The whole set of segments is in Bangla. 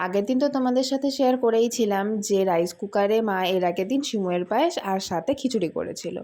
আগের দিন তো তোমাদের সাথে শেয়ার করেইছিলাম যে রাইস কুকারে মা এর আগের দিন সিমুয়ের পায়েস আর সাথে খিচুড়ি করেছিল।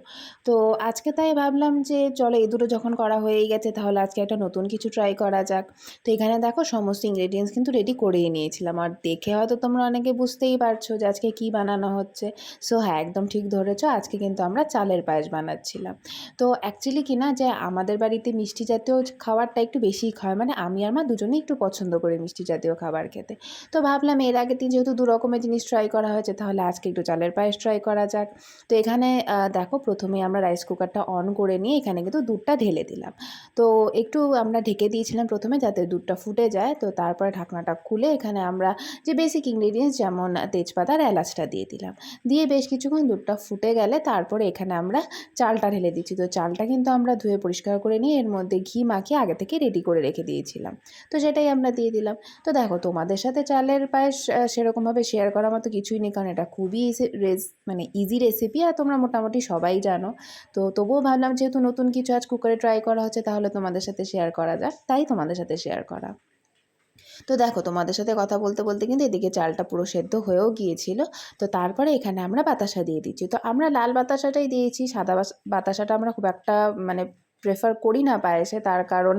তো আজকে তাই ভাবলাম যে চলো এই দুটো যখন করা হয়েই গেছে তাহলে আজকে একটা নতুন কিছু ট্রাই করা যাক। তো এখানে দেখো সমস্ত ইনগ্রেডিয়েন্টস কিন্তু রেডি করেই নিয়েছিলাম, আর দেখে হয়তো তোমরা অনেকে বুঝতেই পারছো যে আজকে কি বানানো হচ্ছে। সো হ্যাঁ, একদম ঠিক ধরেছো, আজকে কিন্তু আমরা চালের পায়েস বানাচ্ছিলাম। তো অ্যাকচুয়ালি কি না, যে আমাদের বাড়িতে মিষ্টি জাতীয় খাবারটা একটু বেশিই খায়, মানে আমি আর মা দুজনেই একটু পছন্দ করি মিষ্টি জাতীয় খাবার খেতে। তো ভাবলাম এর আগের দিন যেহেতু দু রকমের জিনিস ট্রাই করা হয়েছে, তাহলে আজকে একটু চালের পায়েস ট্রাই করা যাক। তো এখানে দেখো প্রথমেই আমরা রাইস কুকারটা অন করে নিয়ে এখানে কিন্তু দুধটা ঢেলে দিলাম। তো একটু আমরা ঢেকে দিয়েছিলাম প্রথমে যাতে দুধটা ফুটে যায়। তো তারপরে ঢাকনাটা খুলে এখানে আমরা যে বেসিক ইনগ্রেডিয়েন্টস যেমন তেজপাতা আর এলাচটা দিয়ে দিলাম। দিয়ে বেশ কিছুক্ষণ দুধটা ফুটে গেলে তারপরে এখানে আমরা চালটা ঢেলে দিচ্ছি। তো চালটা কিন্তু আমরা ধুয়ে পরিষ্কার করে নিয়ে এর মধ্যে ঘি মাখিয়ে আগে থেকে রেডি করে রেখে দিয়েছিলাম। তো সেটাই আমরা দিয়ে দিলাম। তো দেখো তোমাদের সাথে চালের পায়েস সেরকমভাবে শেয়ার করার মতো কিছুই নেই, কারণ এটা খুবই মানে ইজি রেসিপি আর তোমরা মোটামুটি সবাই জানো। তো তবুও ভাবলাম যেহেতু নতুন কিছু আজ কুকারে ট্রাই করা হচ্ছে তাহলে তোমাদের সাথে শেয়ার করা যাক, তাই তোমাদের সাথে শেয়ার করা। তো দেখো তোমাদের সাথে কথা বলতে বলতে কিন্তু এদিকে চালটা পুরো সেদ্ধ হয়েও গিয়েছিল। তো তারপরে এখানে আমরা বাতাসা দিয়ে দিচ্ছি। তো আমরা লাল বাতাসাটাই দিয়েছি, সাদা বাতাসাটা আমরা খুব একটা মানে প্রেফার করি না পায়েসে, তার কারণ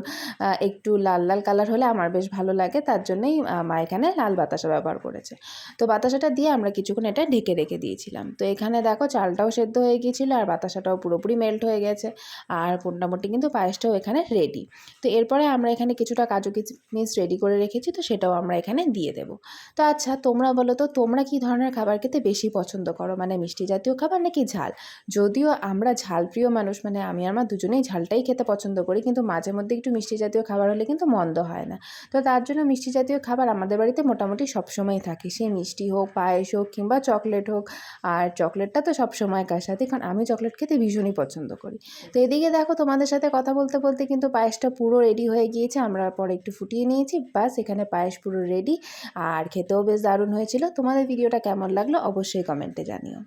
একটু লাল লাল কালার হলে আমার বেশ ভালো লাগে, তার জন্যই মা এখানে লাল বাতাসা ব্যবহার করেছে। তো বাতাসাটা দিয়ে আমরা কিছুক্ষণ এটা ঢেকে রেখে দিয়েছিলাম। তো এখানে দেখো চালটাও সেদ্ধ হয়ে গিয়েছিল আর বাতাসাটাও পুরোপুরি মেল্ট হয়ে গেছে, আর মোটামুটি কিন্তু পায়েসটাও এখানে রেডি। তো এরপরে আমরা এখানে কিছুটা কাজু কিশমিশ রেডি করে রেখেছি, তো সেটাও আমরা এখানে দিয়ে দেব। তো আচ্ছা তোমরা বলো তো, তোমরা কী ধরনের খাবার খেতে বেশি পছন্দ করো, মানে মিষ্টি জাতীয় খাবার নাকি ঝাল? যদিও আমরা ঝাল প্রিয় মানুষ, মানে আমি আর মা দুজনেই ঝালটাই খেতে পছন্দ করি, কিন্তু মাঝে মধ্যে একটু মিষ্টি জাতীয় খাবার হলে কিন্তু মন্দ হয় না। তো তার জন্য মিষ্টি জাতীয় খাবার আমাদের বাড়িতে মোটামুটি সবসময়ই থাকে, সে মিষ্টি হোক, পায়েস হোক কিংবা চকলেট হোক। আর চকলেটটা তো সবসময়কার সাথে, কারণ আমি চকলেট খেতে ভীষণই পছন্দ করি। তো এদিকে দেখো তোমাদের সাথে কথা বলতে বলতে কিন্তু পায়েসটা পুরো রেডি হয়ে গিয়েছে, আমরা পরে একটু ফুটিয়ে নিয়েছি, বাস এখানে পায়েস পুরো রেডি। আর খেতেও বেশ দারুণ হয়েছিল। তোমাদের ভিডিওটা কেমন লাগলো অবশ্যই কমেন্টে জানিও।